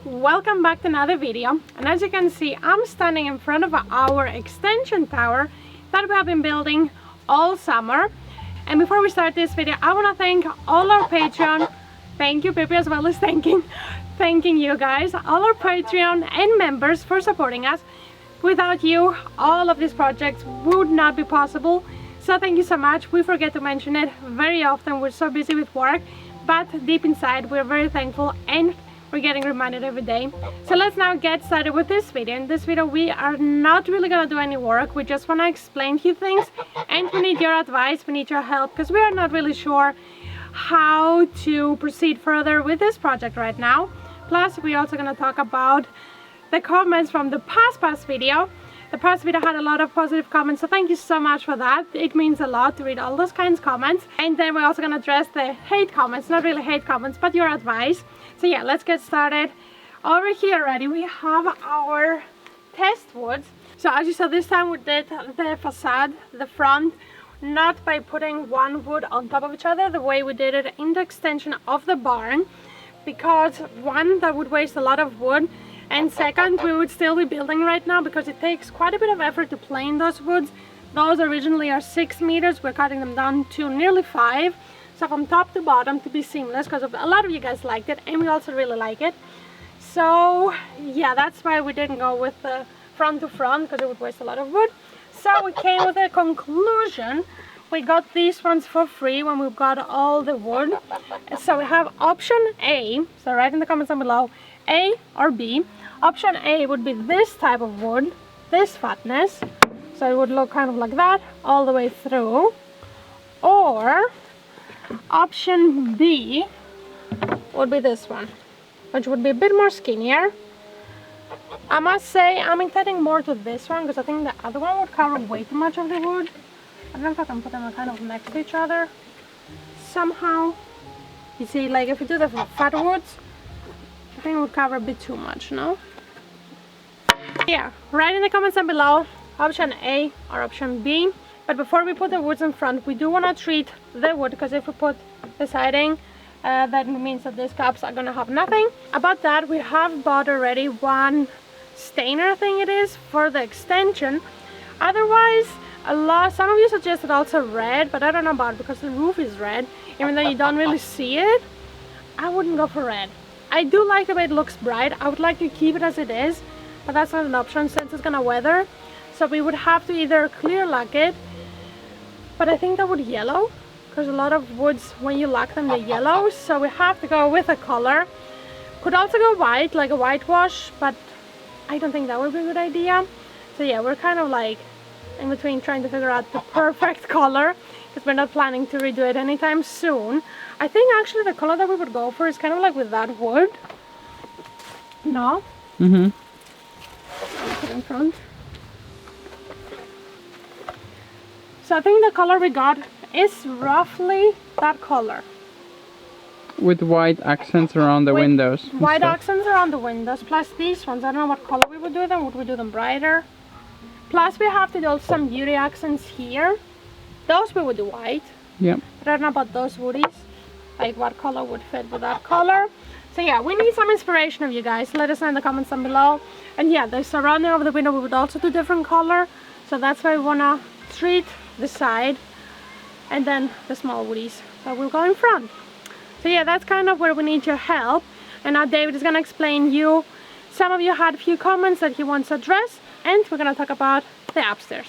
welcome back to another video. And as you can see, I'm standing in front of our extension tower that we have been building all summer. And before we start this video, I want to thank all our Patreon, thank you Pippi, as well as thanking you guys, all our Patreon and members for supporting us. Without you, all of these projects would not be possible. So thank you so much. We forget to mention it very often, we're so busy with work, but deep inside we're very thankful and we're getting reminded every day. So let's now get started with this video. In this video we are not really gonna do any work, we just want to explain a few things, and we need your advice, we need your help, because we are not really sure how to proceed further with this project right now. Plus we're also going to talk about the comments from the past video. The past video had a lot of positive comments, so thank you so much for that. It means a lot to read all those kinds of comments. And then we're also going to address the hate comments, not really hate comments, but your advice. So yeah, let's get started. Over here already we have our test woods. So as you saw, this time we did the facade, the front, not by putting one wood on top of each other, the way we did it in the extension of the barn, because one, that would waste a lot of wood, and second, we would still be building right now because it takes quite a bit of effort to plane those woods. Those originally are 6 meters, we're cutting them down to nearly 5, so from top to bottom to be seamless, because a lot of you guys liked it and we also really like it. So yeah, that's why we didn't go with the front to front, because it would waste a lot of wood. So we came with a conclusion. We got these ones for free when we got all the wood. So we have option A, so write in the comments down below, A or B. Option A would be this type of wood, this fatness, so it would look kind of like that all the way through. Or option B would be this one, which would be a bit more skinnier. I must say I'm intending more to this one because I think the other one would cover way too much of the wood. I don't know if I can put them kind of next to each other somehow. You see, like if you do the fat woods, I think it would cover a bit too much, no? Yeah, write in the comments down below option A or option B. But before we put the woods in front, we do want to treat the wood, because if we put the siding, that means that these caps are gonna have nothing. About that, we have bought already one stainer, I think it is, for the extension. Otherwise, some of you suggested also red, but I don't know about it because the roof is red. Even though you don't really see it, I wouldn't go for red. I do like the way it looks bright. I would like to keep it as it is, but that's not an option since it's gonna weather. So we would have to either clear lack it, but I think that would yellow, because a lot of woods, when you lack them, they yellow. So we have to go with a color. Could also go white, like a whitewash, but I don't think that would be a good idea. So yeah, we're kind of like in between trying to figure out the perfect color, because we're not planning to redo it anytime soon. I think actually the color that we would go for is kind of like with that wood. No? Mm-hmm. Put it in front. So I think the color we got is roughly that color. With white accents around the windows. White accents around the windows, plus these ones. I don't know what color we would do them. Would we do them brighter? Plus we have to do some beauty accents here. Those we would do white. Yep. But I don't know about those woodies. Like what color would fit with that color. So yeah, we need some inspiration of you guys. Let us know in the comments down below. And yeah, the surrounding of the window we would also do different color. So that's why we wanna treat the side and then the small woodies that will go in front. So yeah, that's kind of where we need your help. And now David is gonna explain you. Some of you had a few comments that he wants to address, and we're gonna talk about the upstairs.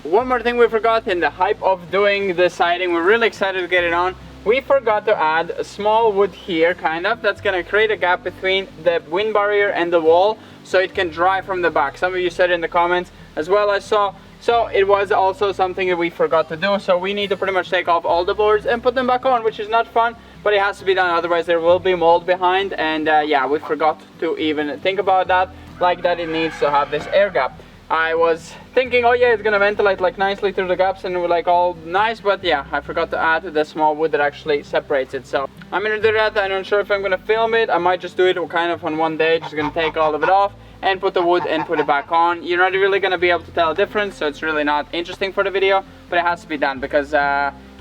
One more thing we forgot in the hype of doing the siding, we're really excited to get it on. We forgot to add a small wood here, kind of, that's gonna create a gap between the wind barrier and the wall, so it can dry from the back. Some of you said in the comments as well, I saw. So it was also something that we forgot to do, so we need to pretty much take off all the boards and put them back on, which is not fun, but it has to be done, otherwise there will be mold behind. And yeah, we forgot to even think about that, like that it needs to have this air gap. I was thinking, oh yeah, it's gonna ventilate like nicely through the gaps and like all nice, but yeah, I forgot to add the small wood that actually separates it. So I'm gonna do that. I'm not sure if I'm gonna film it. I might just do it kind of on one day, just gonna take all of it off and put the wood and put it back on. You're not really gonna be able to tell a difference, so it's really not interesting for the video, but it has to be done because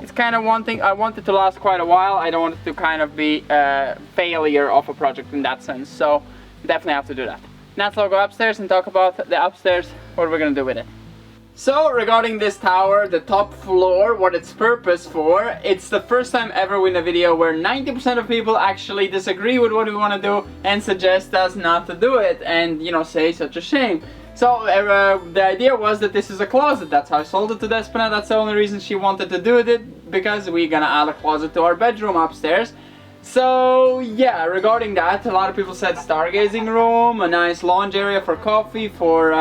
it's kind of one thing. I want it to last quite a while. I don't want it to kind of be a failure of a project in that sense. So definitely have to do that. Now let's go upstairs and talk about the upstairs, what we're gonna do with it. So regarding this tower, the top floor, what its purpose for, it's the first time ever in a video where 90% of people actually disagree with what we want to do and suggest us not to do it and, you know, say such a shame. So the idea was that this is a closet. That's how I sold it to Despina. That's the only reason she wanted to do it, because we're gonna add a closet to our bedroom upstairs. So yeah, regarding that, a lot of people said stargazing room, a nice lounge area for coffee, for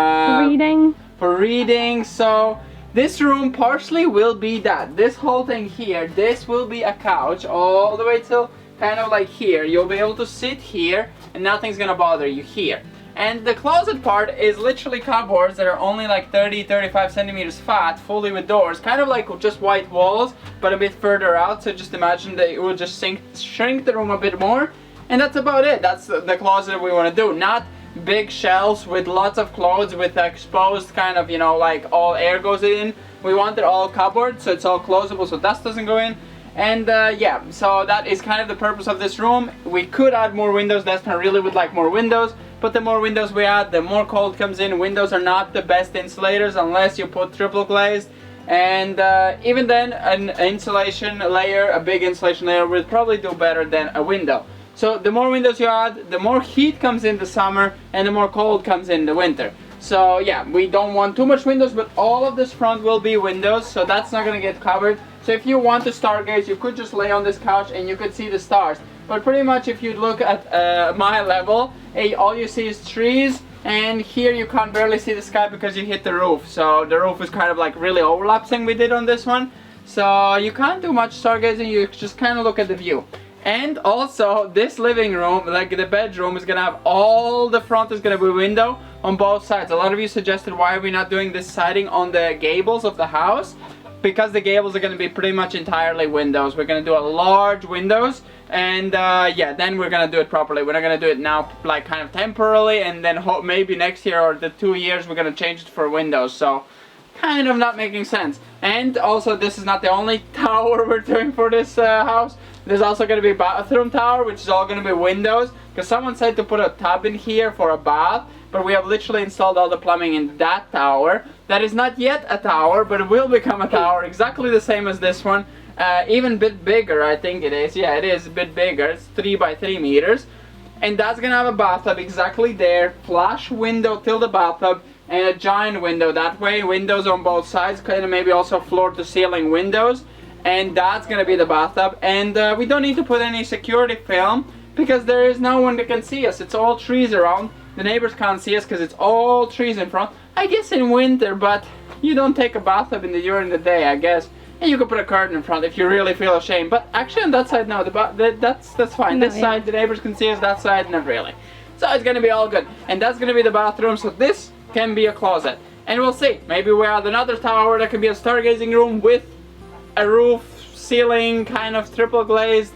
reading. So this room partially will be that. This whole thing here, this will be a couch all the way till kind of like here. You'll be able to sit here and nothing's gonna bother you here. And the closet part is literally cupboards that are only like 30-35 centimeters fat, fully with doors, kind of like just white walls, but a bit further out. So just imagine that it will just shrink the room a bit more, and that's about it. That's the closet we want to do. Not big shelves with lots of clothes with exposed kind of, you know, like all air goes in. We want it all cupboard, so it's all closable, so dust doesn't go in. And yeah, so that is kind of the purpose of this room. We could add more windows. Despina really would like more windows, but the more windows we add, the more cold comes in. Windows are not the best insulators unless you put triple glazed, and even then an insulation layer, a big insulation layer, would probably do better than a window. So the more windows you add, the more heat comes in the summer and the more cold comes in the winter. So yeah, we don't want too much windows, but all of this front will be windows, so that's not gonna get covered. So if you want to stargaze, you could just lay on this couch and you could see the stars. But pretty much if you look at my level, all you see is trees, and here you can't barely see the sky because you hit the roof. So the roof is kind of like really overlapping we did on this one. So you can't do much stargazing, you just kind of look at the view. And also this living room, like the bedroom, is gonna have all the front is gonna be window on both sides. A lot of you suggested why are we not doing this siding on the gables of the house, because the gables are gonna be pretty much entirely windows. We're gonna do a large windows, and yeah, then we're gonna do it properly. We're not gonna do it now like kind of temporarily, and then maybe next year or the 2 years we're gonna change it for windows. So kind of not making sense. And also this is not the only tower we're doing for this house. There's also going to be a bathroom tower, which is all going to be windows, because someone said to put a tub in here for a bath, but we have literally installed all the plumbing in that tower. That is not yet a tower, but it will become a tower, exactly the same as this one, even a bit bigger, I think it is. Yeah, it is a bit bigger. It's 3 by 3 meters, and that's going to have a bathtub exactly there, flush window till the bathtub, and a giant window that way, windows on both sides, kind of maybe also floor to ceiling windows. And that's gonna be the bathtub, and we don't need to put any security film because there is no one that can see us. It's all trees around. The neighbors can't see us because it's all trees in front. I guess in winter, but you don't take a bathtub during the day, I guess. And you could put a curtain in front if you really feel ashamed. But actually on that side, no, that's fine. No, this side, the neighbors can see us. That side, not really. So it's gonna be all good. And that's gonna be the bathroom. So this can be a closet, and we'll see. Maybe we add another tower that can be a stargazing room with a roof, ceiling, kind of triple glazed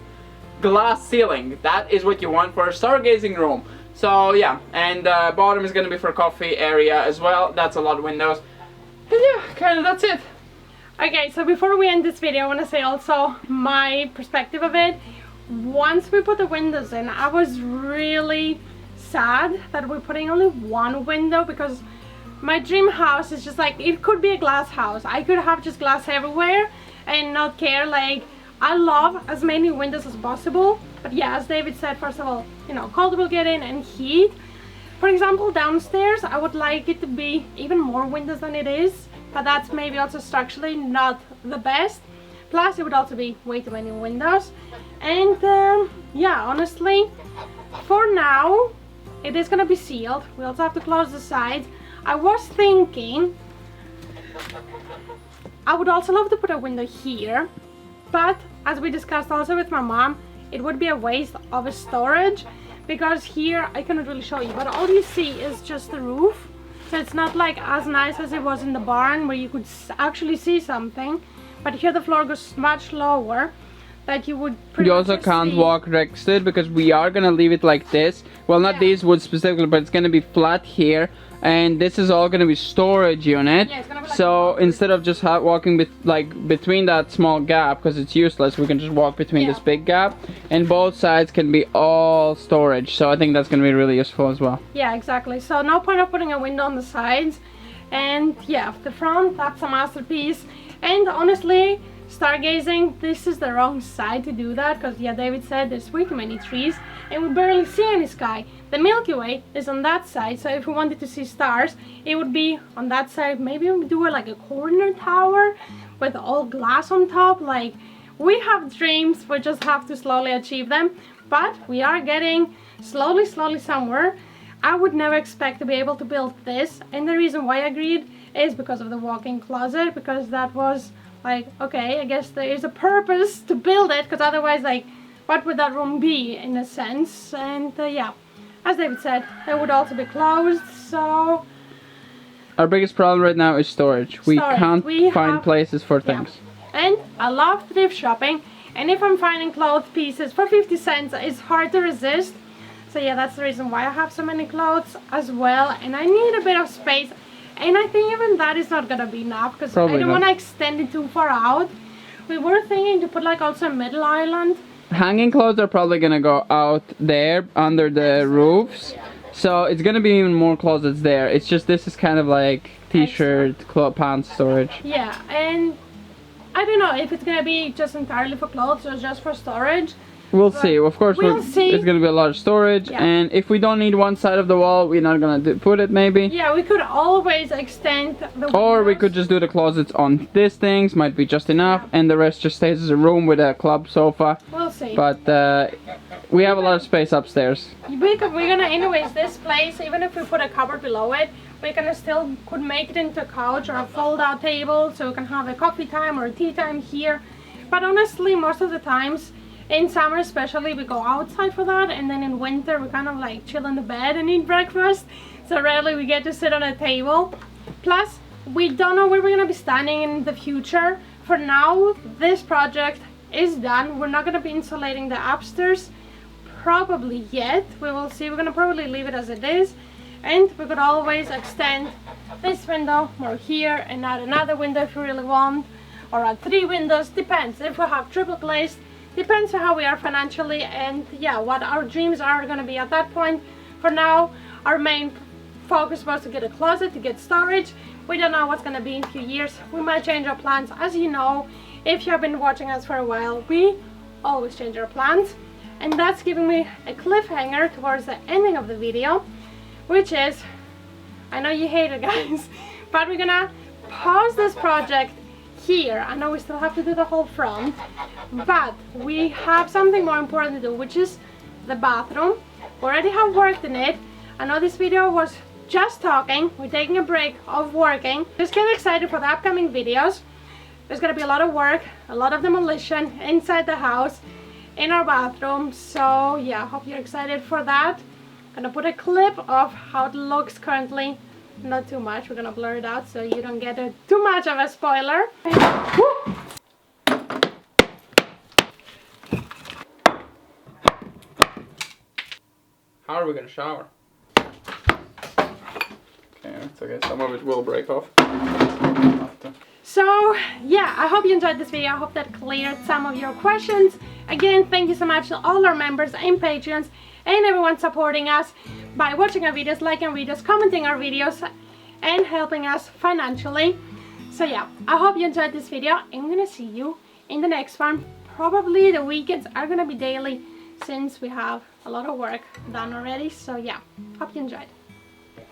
glass ceiling. That is what you want for a stargazing room. So yeah, and bottom is gonna be for coffee area as well. That's a lot of windows. And yeah, kind of that's it. Okay, so before we end this video, I want to say also my perspective of it. Once we put the windows in, I was really sad that we're putting only one window, because my dream house is just like, it could be a glass house. I could have just glass everywhere and not care. Like, I love as many windows as possible, but yeah, as David said, first of all, you know, cold will get in and heat. For example, downstairs I would like it to be even more windows than it is, but that's maybe also structurally not the best. Plus it would also be way too many windows. And yeah, honestly, for now it is gonna be sealed. We also have to close the sides. I was thinking I would also love to put a window here, but as we discussed also with my mom, it would be a waste of a storage, because here I cannot really show you, but all you see is just the roof. So it's not like as nice as it was in the barn where you could actually see something, but here the floor goes much lower. that you would pretty You much also can't see. walk next to it because we are gonna leave it like this. Well, not Yeah. these woods specifically, but it's gonna be flat here, and this is all gonna be storage unit. Yeah, it's gonna be like So instead of just walking between that small gap, because it's useless, we can just walk between Yeah. this big gap, and both sides can be all storage. So I think that's gonna be really useful as well. Yeah, exactly. So no point of putting a window on the sides. And yeah, the front, that's a masterpiece. And honestly, stargazing, this is the wrong side to do that, because yeah, David said there's way too many trees and we barely see any sky. The Milky Way is on that side, so if we wanted to see stars, it would be on that side. Maybe we do like a corner tower with all glass on top. Like, we have dreams, we just have to slowly achieve them, but we are getting slowly somewhere. I would never expect to be able to build this, and the reason why I agreed is because of the walk-in closet, because that was like, okay, I guess there is a purpose to build it, because otherwise, like, what would that room be in a sense? And yeah, as David said, it would also be closed, so Our biggest problem right now is storage. We Storage. can't We find have- places for yeah. things. And I love thrift shopping, and if I'm finding clothes pieces for 50 cents, it's hard to resist. So yeah, that's the reason why I have so many clothes as well, and I need a bit of space, and I think even that is not gonna be enough, because I Probably don't not. want to extend it too far out. We were thinking to put like also a middle island. Hanging clothes are probably gonna go out there under the roofs. So it's gonna be even more closets there. It's just this is kind of like t-shirt, pants storage. Yeah, and I don't know if it's gonna be just entirely for clothes or just for storage. We'll But see. Of course, we'll see. It's gonna be a lot of storage, Yeah. and if we don't need one side of the wall, we're not gonna put it maybe. Yeah, we could always extend the Or we windows. could just do the closets on these things, might be just enough, Yeah. and the rest just stays as a room with a club sofa. We'll see. But we have a lot of space upstairs. We're gonna, anyways, this place, even if we put a cupboard below it, we can still could make it into a couch or a fold-out table, so we can have a coffee time or a tea time here. But honestly, most of the times, in summer especially, we go outside for that, and then in winter we kind of like chill in the bed and eat breakfast. So rarely we get to sit on a table. Plus, we don't know where we're gonna be standing in the future. For now, this project is done. We're not gonna be insulating the upstairs probably yet. We will see. We're gonna probably leave it as it is, and we could always extend this window more here and add another window if we really want, or add 3 windows. Depends if we have triple glazed. Depends on how we are financially, and yeah, what our dreams are gonna be at that point. For now, our main focus was to get a closet, to get storage. We don't know what's gonna be in a few years. We might change our plans. As you know, if you have been watching us for a while, we always change our plans. And that's giving me a cliffhanger towards the ending of the video, which is, I know you hate it, guys, but we're gonna pause this project here. I know we still have to do the whole front, but we have something more important to do, which is the bathroom. We already have worked in it. I know this video was just talking. We're taking a break of working. Just get excited for the upcoming videos. There's gonna be a lot of work, a lot of demolition inside the house, in our bathroom. So yeah, hope you're excited for that. Gonna put a clip of how it looks currently. Not too much, we're gonna blur it out so you don't get too much of a spoiler. Woo! How are we gonna shower? Okay, it's okay. Some of it will break off. So yeah, I hope you enjoyed this video. I hope that cleared some of your questions. Again, thank you so much to all our members and patrons and everyone supporting us by watching our videos, liking our videos, commenting our videos, and helping us financially. So yeah, I hope you enjoyed this video. I'm gonna see you in the next one. Probably the weekends are gonna be daily since we have a lot of work done already. So yeah, hope you enjoyed.